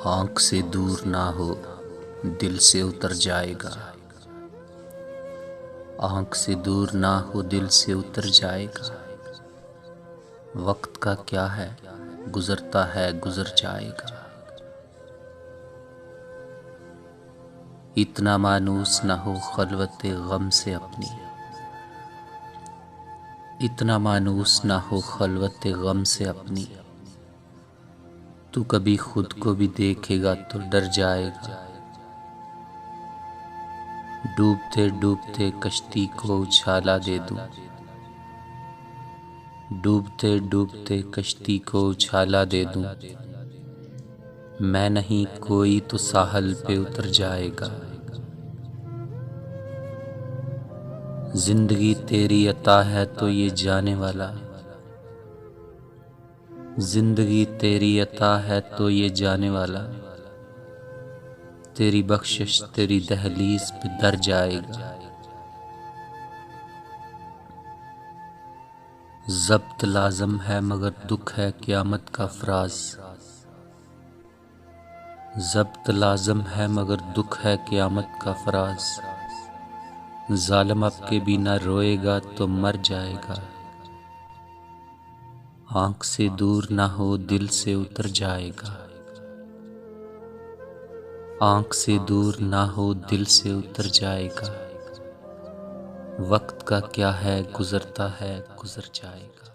आँख से दूर ना हो दिल से उतर जाएगा। आँख से दूर ना हो दिल से उतर जाएगा। वक्त का क्या है गुजरता है गुजर जाएगा। इतना मानूस ना हो खलवत गम से अपनी। इतना मानूस ना हो खलवत गम से अपनी। तू कभी खुद को भी देखेगा तो डर जाएगा। डूबते डूबते कश्ती को उछाला दे दूं। डूबते डूबते कश्ती को उछाला दे दूं। मैं नहीं कोई तो साहल पे उतर जाएगा। जिंदगी तेरी अता है तो ये जाने वाला। जिंदगी तेरी अता है तो ये जाने वाला। तेरी बख्शिश तेरी दहलीज पे दर जाएगा। ज़ब्त लाज़म है मगर दुख है क़यामत का फ़राज़। ज़ब्त लाज़म है मगर दुख है क़यामत का फ़राज़। ज़ालिम अब के बिना रोएगा तो मर जाएगा। आँख से दूर ना हो दिल से उतर जाएगा। आँख से दूर ना हो दिल से उतर जाएगा। वक्त का क्या है गुजरता है गुजर जाएगा।